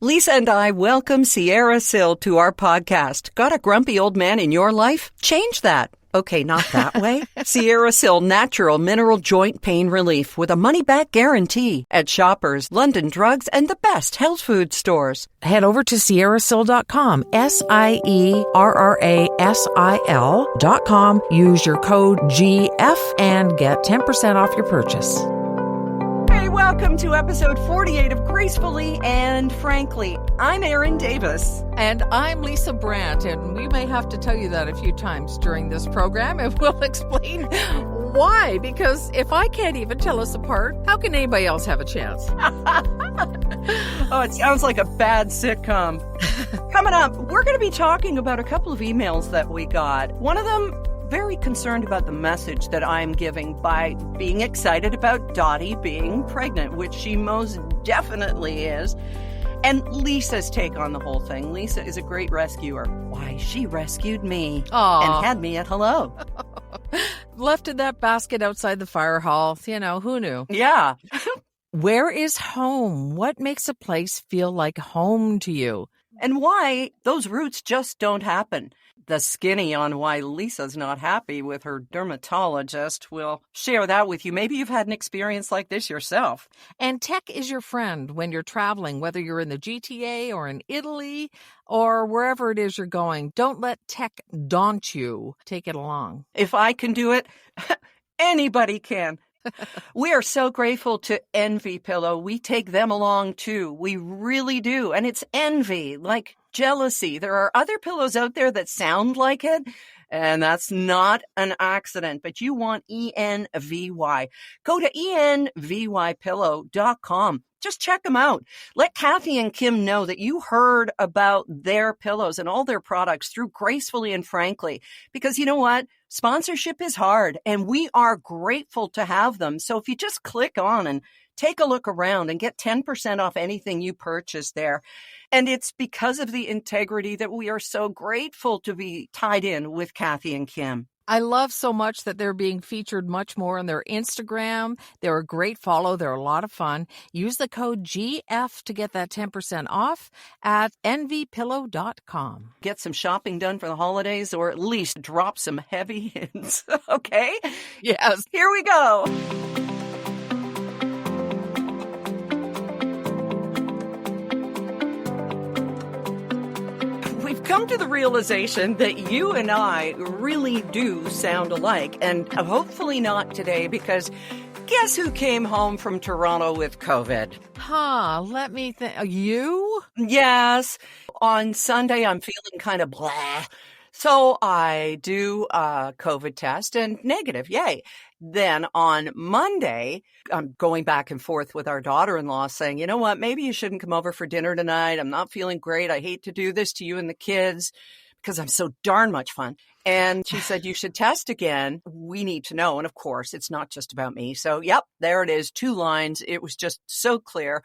Lisa and I welcome Sierra Sil to our podcast. Got a grumpy old man in your life? Change that. Okay, not that way. Sierra Sil Natural Mineral Joint Pain Relief with a money-back guarantee at Shoppers, London Drugs, and the best health food stores. Head over to sierrasil.com, SIERRASIL.com. Use your code GF and get 10% off your purchase. Hey, welcome to episode 48 of Gracefully and Frankly. I'm Erin Davis. And I'm Lisa Brandt, and we may have to tell you that a few times during this program, and we'll explain why. Because if I can't even tell us apart, how can anybody else have a chance? Oh, it sounds like a bad sitcom. Coming up, we're going to be talking about a couple of emails that we got. One of them, very concerned about the message that I'm giving by being excited about Dottie being pregnant, which she most definitely is. And Lisa's take on the whole thing. Lisa is a great rescuer. Why, she rescued me. Aww. And had me at hello. Left in that basket outside the fire hall. You know, who knew? Yeah. Where is home? What makes a place feel like home to you? And why those roots just don't happen. The skinny on why Lisa's not happy with her dermatologist. We'll share that with you. Maybe you've had an experience like this yourself. And tech is your friend when you're traveling, whether you're in the GTA or in Italy or wherever it is you're going. Don't let tech daunt you. Take it along. If I can do it, anybody can. We are so grateful to Envy Pillow. We take them along too. We really do. And it's envy, like jealousy. There are other pillows out there that sound like it, and that's not an accident, but you want ENVY. Go to envypillow.com. Just check them out. Let Kathy and Kim know that you heard about their pillows and all their products through Gracefully and Frankly, because you know what? Sponsorship is hard, and we are grateful to have them. So if you just click on and take a look around and get 10% off anything you purchase there. And it's because of the integrity that we are so grateful to be tied in with Kathy and Kim. I love so much that they're being featured much more on their Instagram. They're a great follow. They're a lot of fun. Use the code GF to get that 10% off at envypillow.com. Get some shopping done for the holidays, or at least drop some heavy hints. Okay? Yes. Here we go. We've come to the realization that you and I really do sound alike, and hopefully not today, because guess who came home from Toronto with COVID? Let me think. You? Yes. On Sunday, I'm feeling kind of blah. So I do a COVID test and negative. Yay. Then on Monday, I'm going back and forth with our daughter-in-law saying, you know what, maybe you shouldn't come over for dinner tonight. I'm not feeling great. I hate to do this to you and the kids because I'm so darn much fun. And she said, you should test again. We need to know. And of course, it's not just about me. So, yep, there it is. 2 lines. It was just so clear.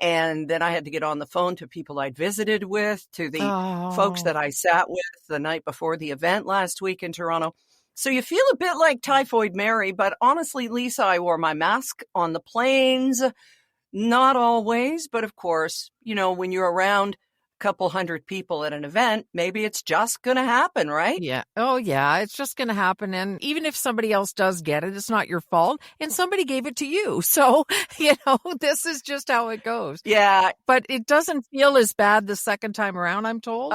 And then I had to get on the phone to people I'd visited with, to the folks that I sat with the night before the event last week in Toronto. So you feel a bit like Typhoid Mary, but honestly, Lisa, I wore my mask on the planes. Not always, but of course, you know, when you're around a couple hundred people at an event, maybe it's just going to happen, right? Yeah. Oh, yeah. It's just going to happen. And even if somebody else does get it, it's not your fault. And somebody gave it to you. So, you know, this is just how it goes. Yeah. But it doesn't feel as bad the second time around, I'm told.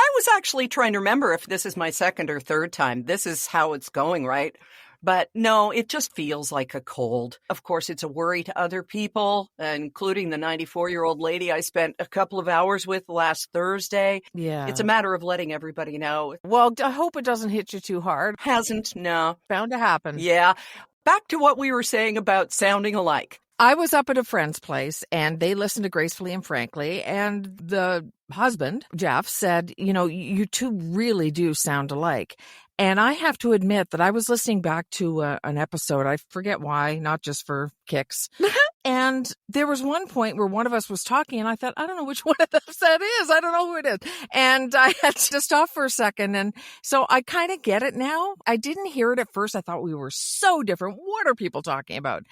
I was actually trying to remember if this is my second or third time. This is how it's going, right? But no, it just feels like a cold. Of course, it's a worry to other people, including the 94-year-old lady I spent a couple of hours with last Thursday. Yeah. It's a matter of letting everybody know. Well, I hope it doesn't hit you too hard. Hasn't, no. Bound to happen. Yeah. Back to what we were saying about sounding alike. I was up at a friend's place, and they listened to Gracefully and Frankly, and the husband, Jeff, said, you know, you two really do sound alike. And I have to admit that I was listening back to an episode. I forget why, not just for kicks. And there was one point where one of us was talking, and I thought, I don't know which one of us that is. I don't know who it is. And I had to stop for a second. And so I kind of get it now. I didn't hear it at first. I thought we were so different. What are people talking about?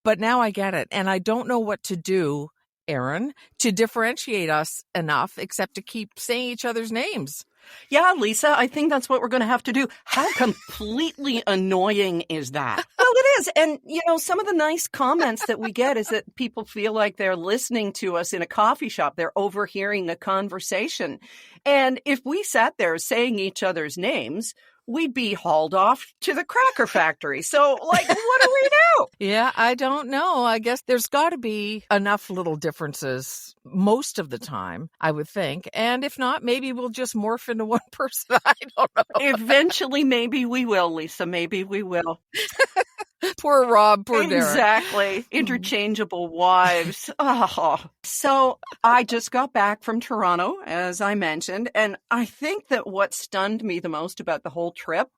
But now I get it. And I don't know what to do Erin, to differentiate us enough except to keep saying each other's names. Yeah, Lisa, I think that's what we're going to have to do. How completely annoying is that? Well, it is. And, some of the nice comments that we get is that people feel like they're listening to us in a coffee shop. They're overhearing a conversation. And if we sat there saying each other's names, we'd be hauled off to the cracker factory. So, what do we do? Yeah, I don't know. I guess there's got to be enough little differences most of the time, I would think. And if not, maybe we'll just morph into one person. I don't know. Eventually, maybe we will, Lisa. Maybe we will. Poor Rob, poor Derek. Exactly. Interchangeable wives. Oh. So I just got back from Toronto, as I mentioned, and I think that what stunned me the most about the whole trip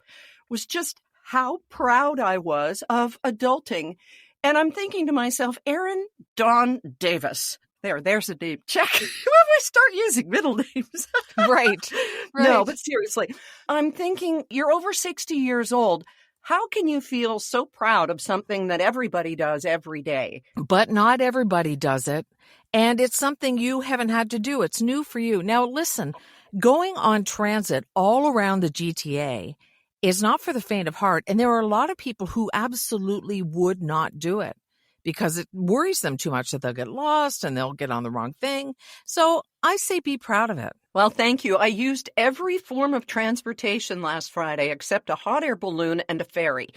was just how proud I was of adulting. And I'm thinking to myself, Erin Dawn Davis. There's a name. Check. When we start using middle names. Right. No, but seriously, I'm thinking you're over 60 years old. How can you feel so proud of something that everybody does every day? But not everybody does it. And it's something you haven't had to do. It's new for you. Now, listen, going on transit all around the GTA is not for the faint of heart. And there are a lot of people who absolutely would not do it because it worries them too much that they'll get lost and they'll get on the wrong thing. So I say be proud of it. Well, thank you. I used every form of transportation last Friday except a hot air balloon and a ferry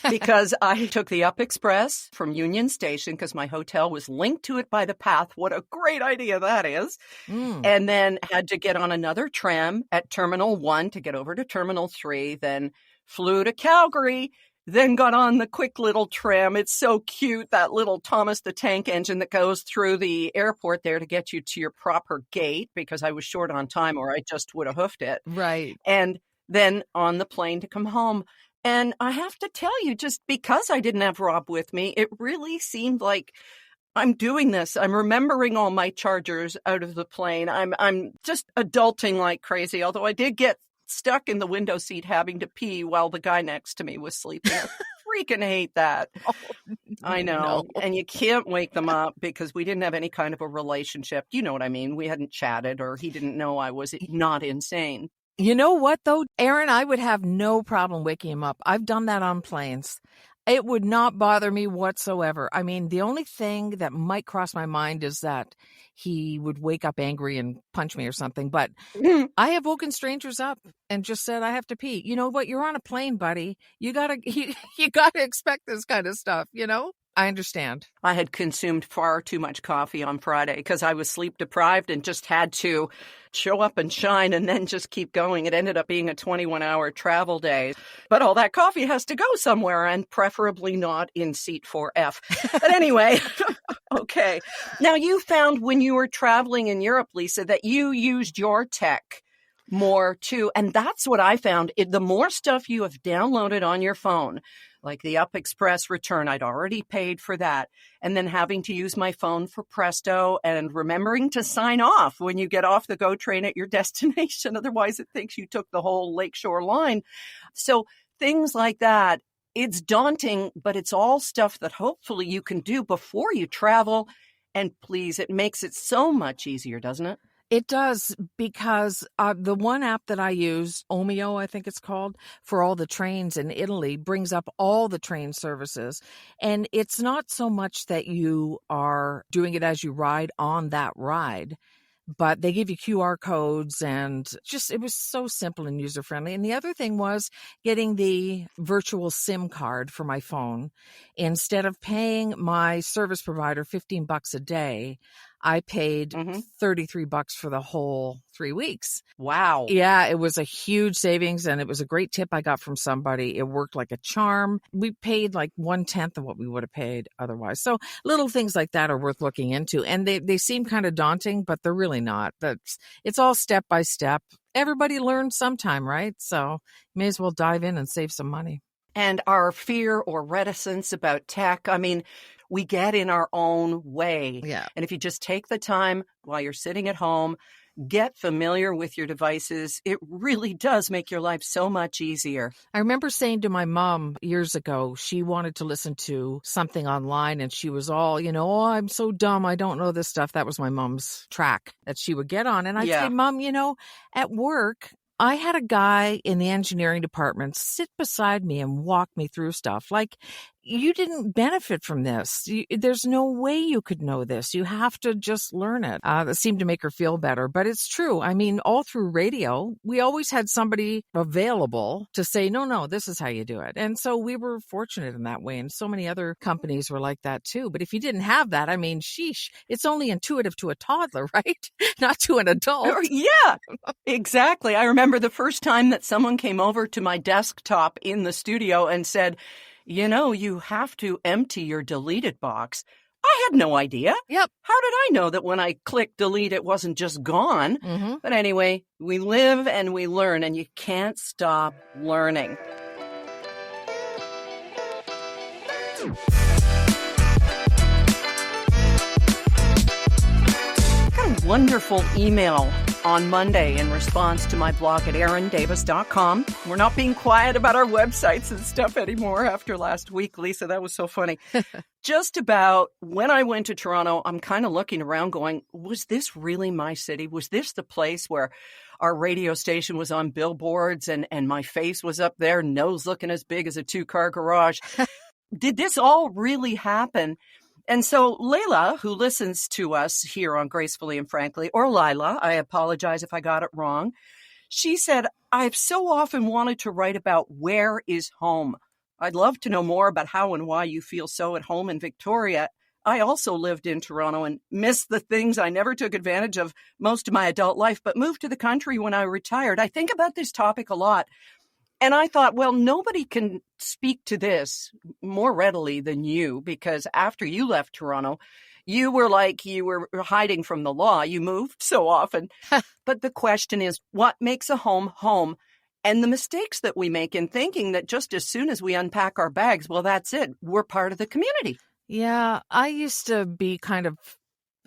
because I took the Up Express from Union Station because my hotel was linked to it by the path. What a great idea that is. And then had to get on another tram at Terminal 1 to get over to Terminal 3, then flew to Calgary, then got on the quick little tram. It's so cute, that little Thomas the Tank Engine that goes through the airport there to get you to your proper gate because I was short on time or I just would have hoofed it. Right. And then on the plane to come home. And I have to tell you, just because I didn't have Rob with me, it really seemed like I'm doing this. I'm remembering all my chargers out of the plane. I'm just adulting like crazy, although I did get stuck in the window seat having to pee while the guy next to me was sleeping. I freaking hate that. Oh, I know. no. And you can't wake them up because we didn't have any kind of a relationship. You know what I mean? We hadn't chatted or he didn't know I was not insane. You know what, though, Erin? I would have no problem waking him up. I've done that on planes. It would not bother me whatsoever. I mean, the only thing that might cross my mind is that he would wake up angry and punch me or something. But I have woken strangers up and just said, I have to pee. You know what? You're on a plane, buddy. You gotta expect this kind of stuff, I understand. I had consumed far too much coffee on Friday because I was sleep deprived and just had to show up and shine and then just keep going. It ended up being a 21-hour travel day. But all that coffee has to go somewhere and preferably not in seat 4F. But anyway, okay. Now you found when you were traveling in Europe, Lisa, that you used your tech more too. And that's what I found. The more stuff you have downloaded on your phone, like the Up Express return, I'd already paid for that. And then having to use my phone for Presto and remembering to sign off when you get off the GO train at your destination. Otherwise, it thinks you took the whole Lakeshore line. So things like that, it's daunting, but it's all stuff that hopefully you can do before you travel. And please, it makes it so much easier, doesn't it? It does, because the one app that I use, Omio, I think it's called, for all the trains in Italy, brings up all the train services. And it's not so much that you are doing it as you ride on that ride, but they give you QR codes, and it was so simple and user friendly. And the other thing was getting the virtual SIM card for my phone. Instead of paying my service provider $15 a day, I paid $33 for the whole 3 weeks. Wow. Yeah, it was a huge savings, and it was a great tip I got from somebody. It worked like a charm. We paid like 1/10 of what we would have paid otherwise. So little things like that are worth looking into. And they seem kind of daunting, but they're really not. It's all step by step. Everybody learns sometime, right? So you may as well dive in and save some money. And our fear or reticence about tech, I mean, we get in our own way. Yeah. And if you just take the time while you're sitting at home, get familiar with your devices. It really does make your life so much easier. I remember saying to my mom years ago, she wanted to listen to something online and she was all, oh, I'm so dumb. I don't know this stuff. That was my mom's track that she would get on. And I'd say, Yeah. Mom, at work, I had a guy in the engineering department sit beside me and walk me through stuff. Like, you didn't benefit from this. There's no way you could know this. You have to just learn it. That seemed to make her feel better. But it's true. I mean, all through radio, we always had somebody available to say, no, this is how you do it. And so we were fortunate in that way. And so many other companies were like that too. But if you didn't have that, I mean, sheesh, it's only intuitive to a toddler, right? Not to an adult. Yeah, exactly. I remember the first time that someone came over to my desktop in the studio and said, you have to empty your deleted box. I had no idea. Yep. How did I know that when I clicked delete, it wasn't just gone? Mm-hmm. But anyway, we live and we learn, and you can't stop learning. Got a wonderful email on Monday in response to my blog at erindavis.com. We're not being quiet about our websites and stuff anymore after last week, Lisa. That was so funny. Just about when I went to Toronto, I'm kind of looking around going, was this really my city? Was this the place where our radio station was on billboards and my face was up there, nose looking as big as a 2-car garage? Did this all really happen? And so Layla, who listens to us here on Gracefully and Frankly, or Lila, I apologize if I got it wrong, she said, I've so often wanted to write about where is home. I'd love to know more about how and why you feel so at home in Victoria. I also lived in Toronto and missed the things I never took advantage of most of my adult life, but moved to the country when I retired. I think about this topic a lot. And I thought, well, nobody can speak to this more readily than you, because after you left Toronto, you were like you were hiding from the law. You moved so often. But the question is, what makes a home home? And the mistakes that we make in thinking that just as soon as we unpack our bags, well, that's it. We're part of the community. Yeah, I used to be kind of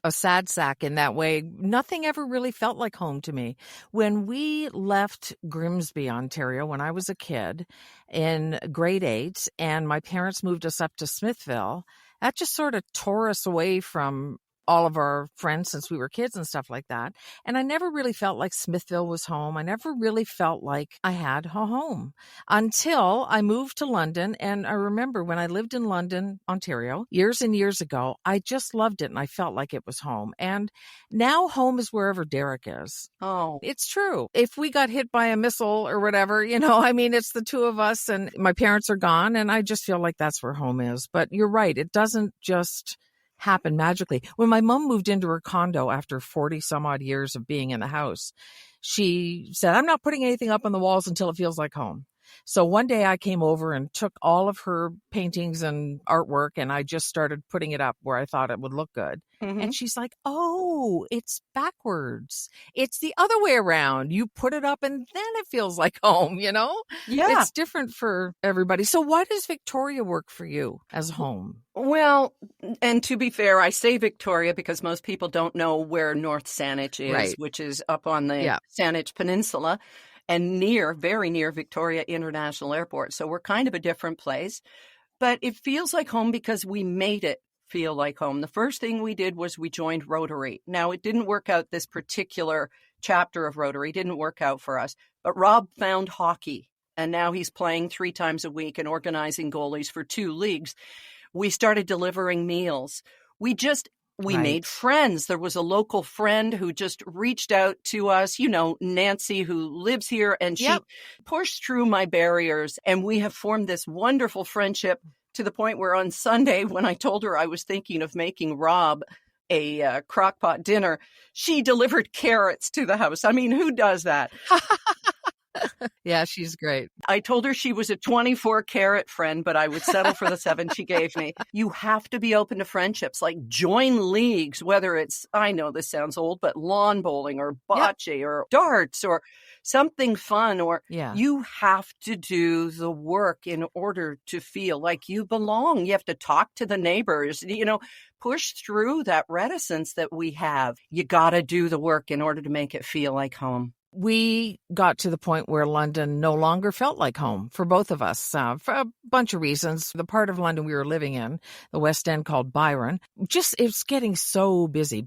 a sad sack in that way. Nothing ever really felt like home to me. When we left Grimsby, Ontario, when I was a kid in grade 8, and my parents moved us up to Smithville, that just sort of tore us away from all of our friends since we were kids and stuff like that. And I never really felt like Smithville was home. I never really felt like I had a home until I moved to London. And I remember when I lived in London, Ontario, years and years ago, I just loved it and I felt like it was home. And now home is wherever Derek is. Oh, It's true. If we got hit by a missile or whatever, I mean, it's the two of us and my parents are gone and I just feel like that's where home is. But you're right. It doesn't just happen magically. When my mom moved into her condo after 40 some odd years of being in the house, she said, I'm not putting anything up on the walls until it feels like home. So one day I came over and took all of her paintings and artwork and I just started putting it up where I thought it would look good. mm-hmm. And she's like, oh, it's backwards. It's the other way around. You put it up and then it feels like home, Yeah. It's different for everybody. So why does Victoria work for you as home? Well, and to be fair, I say Victoria because most people don't know where North Saanich is, Right. which is up on the Saanich Peninsula and very near Victoria International Airport. So we're kind of a different place, but it feels like home because we made it feel like home. The first thing we did was we joined Rotary. Now, it didn't work out. This particular chapter of Rotary didn't work out for us, but Rob found hockey, and now he's playing 3 times a week and organizing goalies for 2 leagues. We started delivering meals. We made friends. There was a local friend who just reached out to us, Nancy, who lives here, and she pushed through my barriers. And we have formed this wonderful friendship to the point where on Sunday, when I told her I was thinking of making Rob a crock-pot dinner, she delivered carrots to the house. I mean, who does that? Yeah, she's great. I told her she was a 24-carat friend, but I would settle for the 7 she gave me. You have to be open to friendships, like join leagues, whether it's, I know this sounds old, but lawn bowling or Yep. bocce or darts or something fun, or Yeah. you have to do the work in order to feel like you belong. You have to talk to the neighbors, push through that reticence that we have. You got to do the work in order to make it feel like home. We got to the point where London no longer felt like home for both of us, for a bunch of reasons. The part of London we were living in, the West End called Byron, it's getting so busy.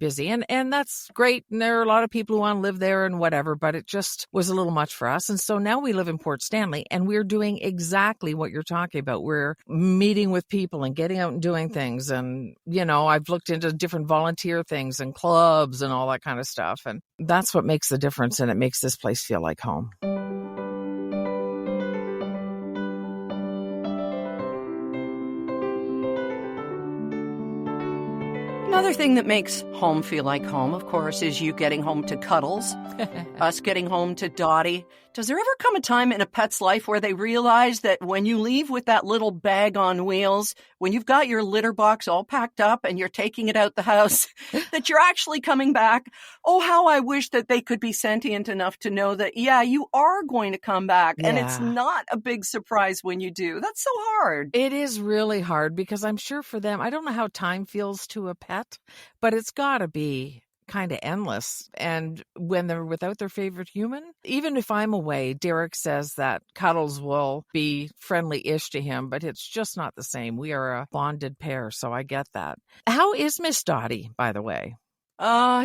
And that's great. And there are a lot of people who want to live there and whatever, but it just was a little much for us. And so now we live in Port Stanley, and we're doing exactly what you're talking about. We're meeting with people and getting out and doing things. And, I've looked into different volunteer things and clubs and all that kind of stuff. And that's what makes the difference. And it makes this place feel like home. Another thing that makes home feel like home, of course, is you getting home to Cuddles, us getting home to Dottie. Does there ever come a time in a pet's life where they realize that when you leave with that little bag on wheels, when you've got your litter box all packed up and you're taking it out the house, that you're actually coming back? Oh, how I wish that they could be sentient enough to know that, yeah, you are going to come back. And it's not a big surprise when you do. That's so hard. It is really hard because I'm sure for them, I don't know how time feels to a pet, but it's got to be kind of endless. And when they're without their favorite human, even if I'm away, Derek says that Cuddles will be friendly-ish to him, but it's just not the same. We are a bonded pair, so I get that. How is Miss Dottie, by the way?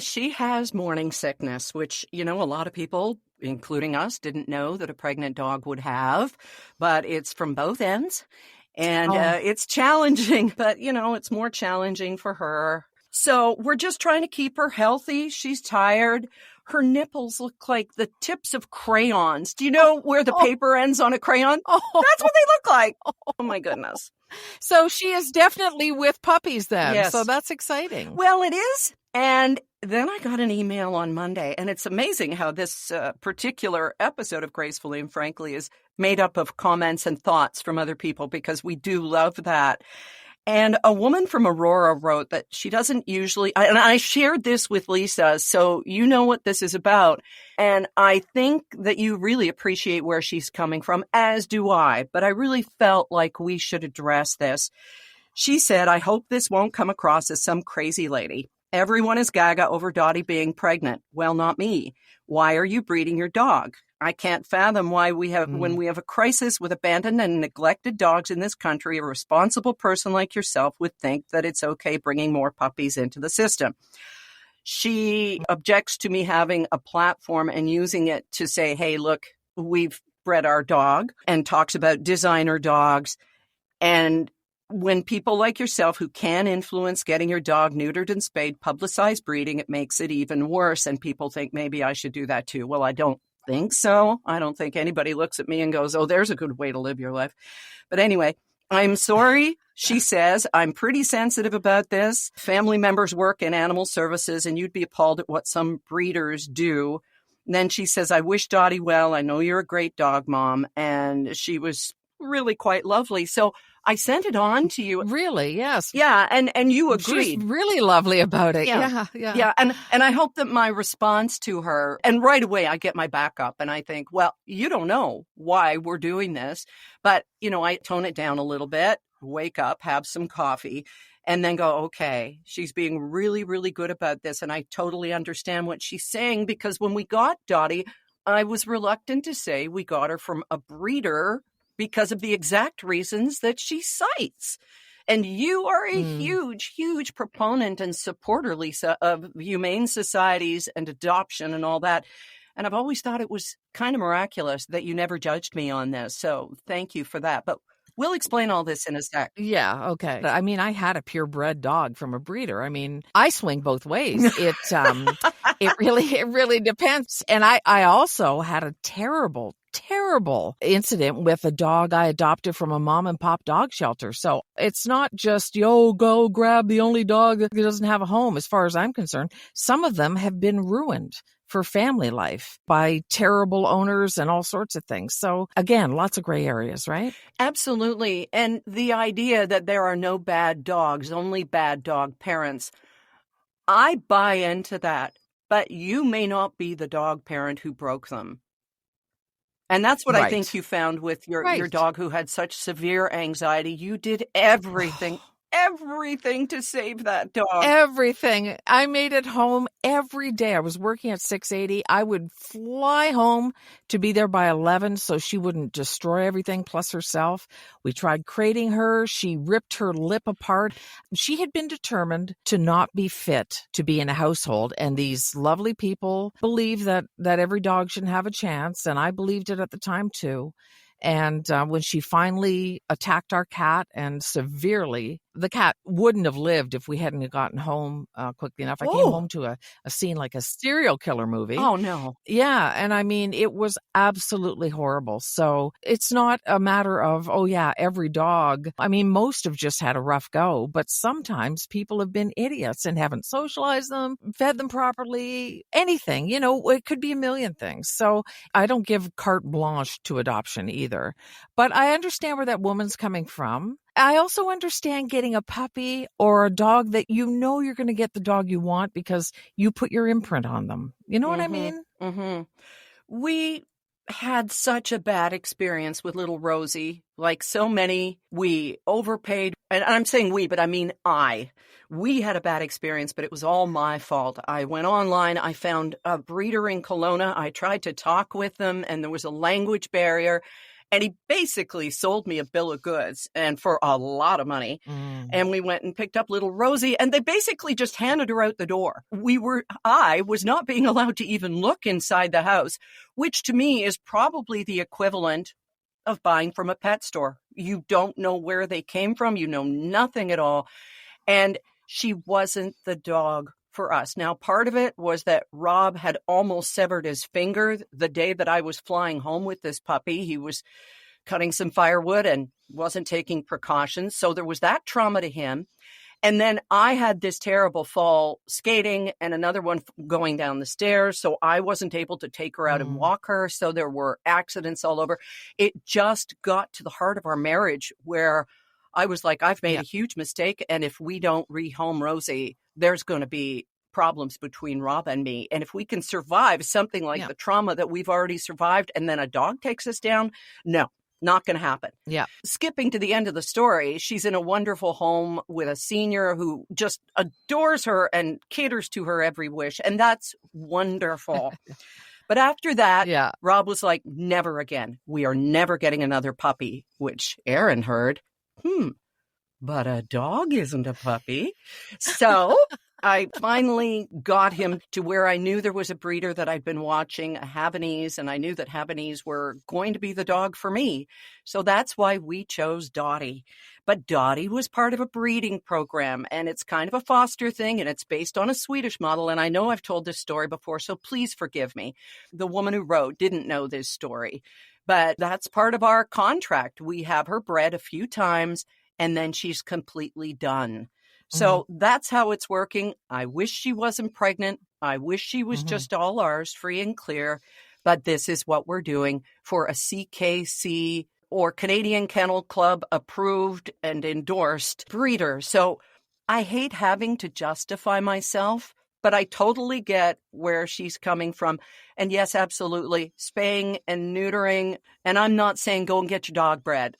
She has morning sickness, which, a lot of people, including us, didn't know that a pregnant dog would have, but it's from both ends. And it's challenging, but, it's more challenging for her. So we're just trying to keep her healthy. She's tired. Her nipples look like the tips of crayons. Do you know where the paper ends on a crayon? That's what they look like. Oh, my goodness. So she is definitely with puppies then. Yes. So that's exciting. Well, it is. And then I got an email on Monday, and it's amazing how this particular episode of Gracefully and Frankly is made up of comments and thoughts from other people, because we do love that. And a woman from Aurora wrote that she doesn't usually, and I shared this with Lisa, so you know what this is about. And I think that you really appreciate where she's coming from, as do I. But I really felt like we should address this. She said, I hope this won't come across as some crazy lady. Everyone is gaga over Dottie being pregnant. Well, not me. Why are you breeding your dog? I can't fathom why when we have a crisis with abandoned and neglected dogs in this country, a responsible person like yourself would think that it's okay bringing more puppies into the system. She objects to me having a platform and using it to say, hey, look, we've bred our dog, and talks about designer dogs. And when people like yourself who can influence getting your dog neutered and spayed publicize breeding, it makes it even worse. And people think maybe I should do that too. Well, I don't think so. I don't think anybody looks at me and goes, oh, there's a good way to live your life. But anyway, I'm sorry. She says, I'm pretty sensitive about this. Family members work in animal services, and you'd be appalled at what some breeders do. And then she says, I wish Dottie well. I know you're a great dog mom. And she was really quite lovely. So I sent it on to you. Really? Yes. Yeah. And you agreed. She's really lovely about it. Yeah. Yeah. And I hope that my response to her, and right away I get my back up and I think, well, you don't know why we're doing this. But, I tone it down a little bit, wake up, have some coffee, and then go, okay, she's being really, really good about this. And I totally understand what she's saying, because when we got Dottie, I was reluctant to say we got her from a breeder because of the exact reasons that she cites. And you are a huge, huge proponent and supporter, Lisa, of humane societies and adoption and all that. And I've always thought it was kind of miraculous that you never judged me on this. So thank you for that. But we'll explain all this in a sec. Yeah, okay. I mean, I had a purebred dog from a breeder. I mean, I swing both ways. It really depends. And I also had a terrible terrible incident with a dog I adopted from a mom and pop dog shelter. So it's not just, go grab the only dog that doesn't have a home. As far as I'm concerned, some of them have been ruined for family life by terrible owners and all sorts of things. So again, lots of gray areas, right? Absolutely. And the idea that there are no bad dogs, only bad dog parents, I buy into that, but you may not be the dog parent who broke them. And that's what I think Right. you found with your Right. dog who had such severe anxiety. You did everything to save that dog. Everything. I made it home every day. I was working at 680. I would fly home to be there by 11 so she wouldn't destroy everything, plus herself. We tried crating her. She ripped her lip apart. She had been determined to not be fit to be in a household. And these lovely people believe that every dog should have a chance. And I believed it at the time too. And when she finally attacked our cat and severely, the cat wouldn't have lived if we hadn't gotten home quickly enough. I came home to a scene like a serial killer movie. Oh, no. Yeah. And I mean, it was absolutely horrible. So it's not a matter of, every dog. I mean, most have just had a rough go, but sometimes people have been idiots and haven't socialized them, fed them properly, anything, it could be a million things. So I don't give carte blanche to adoption either, but I understand where that woman's coming from. I also understand getting a puppy or a dog that you're going to get the dog you want because you put your imprint on them. You know what I mean? Mm-hmm. We had such a bad experience with little Rosie. Like so many, we overpaid. And I'm saying we, but I mean I. We had a bad experience, but it was all my fault. I went online. I found a breeder in Kelowna. I tried to talk with them, and there was a language barrier. And he basically sold me a bill of goods and for a lot of money. And we went and picked up little Rosie, and they basically just handed her out the door. I was not being allowed to even look inside the house, which to me is probably the equivalent of buying from a pet store. You don't know where they came from. You know nothing at all. And she wasn't the dog for us. Now, part of it was that Rob had almost severed his finger the day that I was flying home with this puppy. He was cutting some firewood and wasn't taking precautions. So there was that trauma to him. And then I had this terrible fall skating and another one going down the stairs. So I wasn't able to take her out and walk her. So there were accidents all over. It just got to the heart of our marriage where I was like, I've made a huge mistake. And if we don't rehome Rosie, there's going to be problems between Rob and me. And if we can survive something like the trauma that we've already survived and then a dog takes us down, no, not going to happen. Yeah. Skipping to the end of the story, she's in a wonderful home with a senior who just adores her and caters to her every wish. And that's wonderful. But after that, Rob was like, never again. We are never getting another puppy, which Aaron heard. But a dog isn't a puppy. So I finally got him to where I knew there was a breeder that I'd been watching, a Havanese, and I knew that Havanese were going to be the dog for me. So that's why we chose Dottie. But Dottie was part of a breeding program, and it's kind of a foster thing, and it's based on a Swedish model. And I know I've told this story before, so please forgive me. The woman who wrote didn't know this story, but that's part of our contract. We have her bred a few times, and then she's completely done. So that's how it's working. I wish she wasn't pregnant. I wish she was just all ours, free and clear. But this is what we're doing for a CKC or Canadian Kennel Club approved and endorsed breeder. So I hate having to justify myself, but I totally get where she's coming from. And yes, absolutely, spaying and neutering. And I'm not saying go and get your dog bred.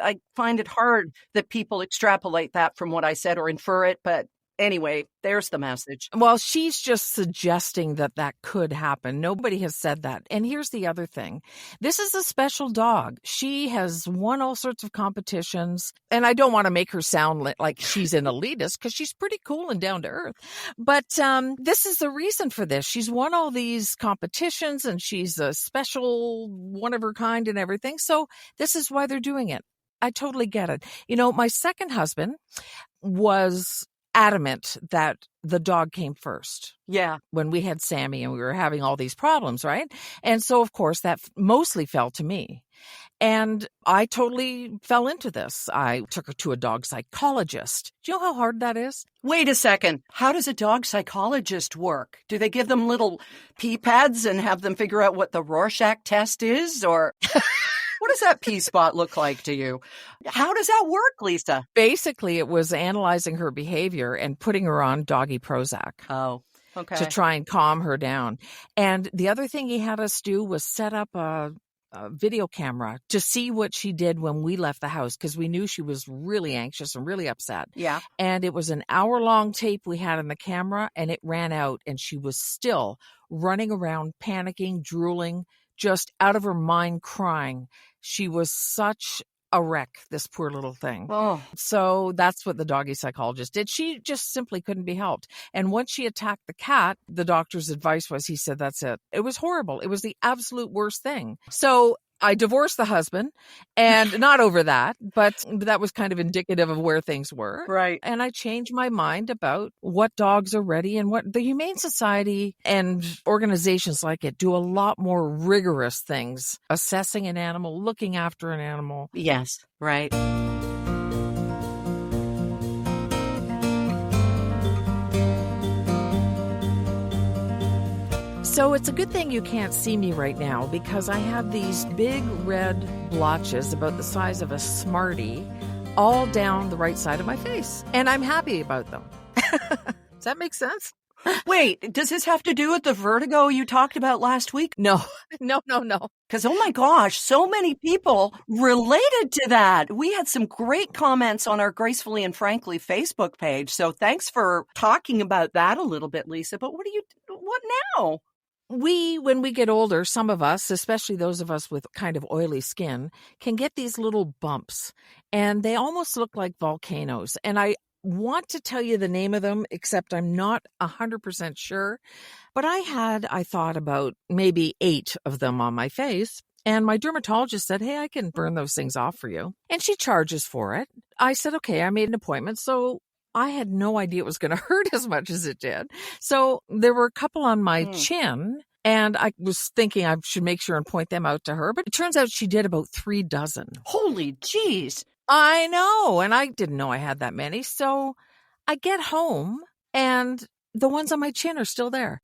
I find it hard that people extrapolate that from what I said or infer it. But anyway, there's the message. Well, she's just suggesting that could happen. Nobody has said that. And here's the other thing. This is a special dog. She has won all sorts of competitions. And I don't want to make her sound like she's an elitist because she's pretty cool and down to earth. But this is the reason for this. She's won all these competitions and she's a special one of her kind and everything. So this is why they're doing it. I totally get it. My second husband was adamant that the dog came first. Yeah. When we had Sammy and we were having all these problems, right? And so, of course, that mostly fell to me. And I totally fell into this. I took her to a dog psychologist. Do you know how hard that is? Wait a second. How does a dog psychologist work? Do they give them little pee pads and have them figure out what the Rorschach test is? Or what does that pee spot look like to you? How does that work, Lisa? Basically, it was analyzing her behavior and putting her on doggy Prozac. Oh, okay. To try and calm her down. And the other thing he had us do was set up a video camera to see what she did when we left the house, because we knew she was really anxious and really upset. Yeah. And it was an hour-long tape we had on the camera, and it ran out, and she was still running around, panicking, drooling, just out of her mind, crying. She was such a wreck, this poor little thing. Oh. So that's what the doggy psychologist did. She just simply couldn't be helped. And once she attacked the cat, the doctor's advice was, he said, that's it. It was horrible. It was the absolute worst thing. So I divorced the husband, and not over that, but that was kind of indicative of where things were. Right. And I changed my mind about what dogs are ready, and what the Humane Society and organizations like it do a lot more rigorous things, assessing an animal, looking after an animal. Yes, right. So it's a good thing you can't see me right now, because I have these big red blotches about the size of a Smartie all down the right side of my face. And I'm happy about them. Does that make sense? Wait, does this have to do with the vertigo you talked about last week? No. Because, oh my gosh, so many people related to that. We had some great comments on our Gracefully and Frankly Facebook page. So thanks for talking about that a little bit, Lisa. But what now? When we get older, some of us, especially those of us with kind of oily skin, can get these little bumps, and they almost look like volcanoes. And I want to tell you the name of them, except I'm not 100% sure. But I thought about maybe 8 of them on my face. And my dermatologist said, hey, I can burn those things off for you. And she charges for it. I said, okay, I made an appointment. So I had no idea it was going to hurt as much as it did. So there were a couple on my chin, and I was thinking I should make sure and point them out to her. But it turns out she did about 3 dozen. Holy jeez. I know. And I didn't know I had that many. So I get home, and the ones on my chin are still there.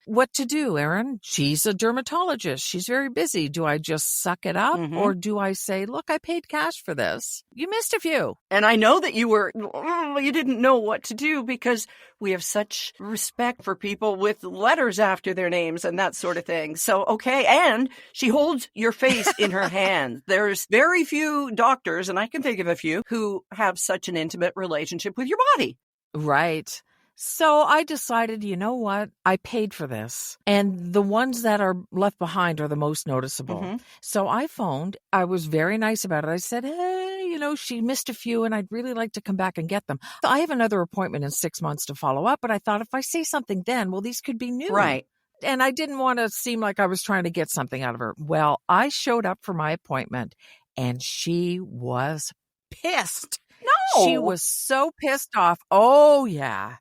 What to do, Erin? She's a dermatologist. She's very busy. Do I just suck it up, or do I say, look, I paid cash for this? You missed a few. And I know that you didn't know what to do, because we have such respect for people with letters after their names and that sort of thing. So, okay. And she holds your face in her hand. There's very few doctors, and I can think of a few, who have such an intimate relationship with your body. Right. So I decided, you know what? I paid for this. And the ones that are left behind are the most noticeable. So I phoned. I was very nice about it. I said, hey, she missed a few, and I'd really like to come back and get them. I have another appointment in 6 months to follow up, but I thought if I say something then, well, these could be new. Right. And I didn't want to seem like I was trying to get something out of her. Well, I showed up for my appointment, and she was pissed. No. She was so pissed off. Oh, yeah.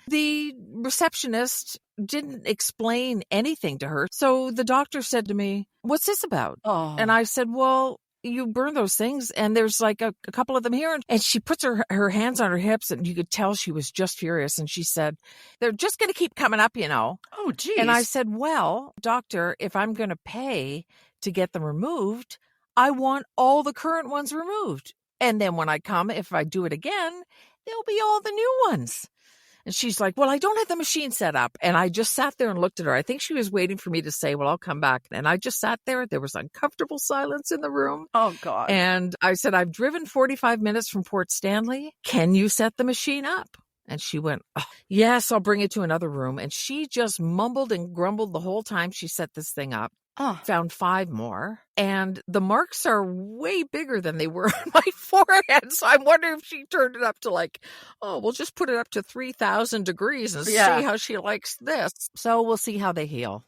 The receptionist didn't explain anything to her. So the doctor said to me, what's this about? Oh. And I said, well, you burn those things, and there's like a couple of them here. And she puts her hands on her hips, and you could tell she was just furious. And she said, they're just going to keep coming up, Oh, geez. And I said, well, doctor, if I'm going to pay to get them removed, I want all the current ones removed. And then when I come, if I do it again, there'll be all the new ones. And she's like, well, I don't have the machine set up. And I just sat there and looked at her. I think she was waiting for me to say, well, I'll come back. And I just sat there. There was uncomfortable silence in the room. Oh, God. And I said, I've driven 45 minutes from Port Stanley. Can you set the machine up? And she went, oh, yes, I'll bring it to another room. And she just mumbled and grumbled the whole time she set this thing up. Found 5 more. And the marks are way bigger than they were on my forehead. So I'm wondering if she turned it up to we'll just put it up to 3,000 degrees and see how she likes this. So we'll see how they heal.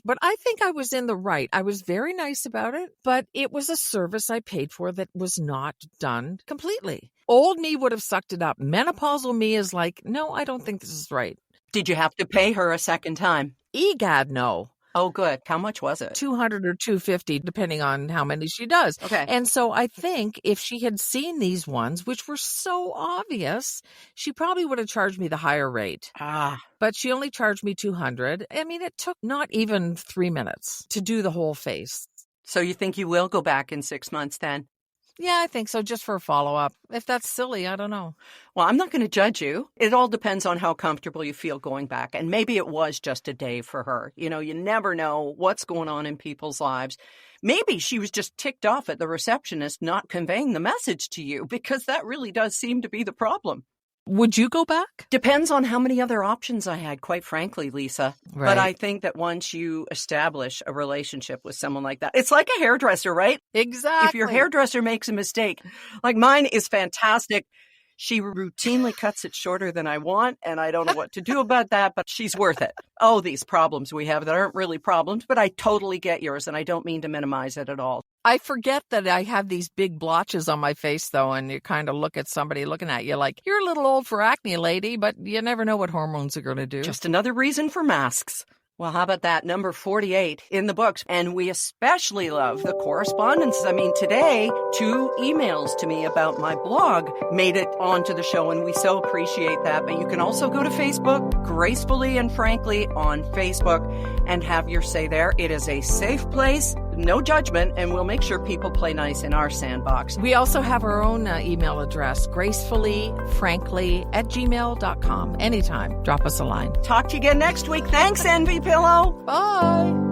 But I think I was in the right. I was very nice about it, but it was a service I paid for that was not done completely. Old me would have sucked it up. Menopausal me is like, no, I don't think this is right. Did you have to pay her a second time? Egad, no. Oh, good. How much was it? $200 or $250, depending on how many she does. Okay. And so I think if she had seen these ones, which were so obvious, she probably would have charged me the higher rate. But she only charged me $200. I mean, it took not even 3 minutes to do the whole face. So you think you will go back in 6 months then? Yeah, I think so, just for a follow-up. If that's silly, I don't know. Well, I'm not going to judge you. It all depends on how comfortable you feel going back. And maybe it was just a day for her. You know, you never know what's going on in people's lives. Maybe she was just ticked off at the receptionist not conveying the message to you, because that really does seem to be the problem. Would you go back? Depends on how many other options I had, quite frankly, Lisa. Right. But I think that once you establish a relationship with someone like that, it's like a hairdresser, right? Exactly. If your hairdresser makes a mistake, like mine is fantastic. She routinely cuts it shorter than I want, and I don't know what to do about that, but she's worth it. Oh, these problems we have that aren't really problems, but I totally get yours, and I don't mean to minimize it at all. I forget that I have these big blotches on my face, though, and you kind of look at somebody looking at you like, you're a little old for acne, lady, but you never know what hormones are going to do. Just another reason for masks. Well, how about that? Number 48 in the books. And we especially love the correspondence. I mean, today, 2 emails to me about my blog made it onto the show, and we so appreciate that. But you can also go to Facebook, Gracefully and Frankly on Facebook, and have your say there. It is a safe place, no judgment, and we'll make sure people play nice in our sandbox. We also have our own email address, gracefullyfrankly@gmail.com. Anytime, drop us a line. Talk to you again next week. Thanks, Envy Pillow. Bye.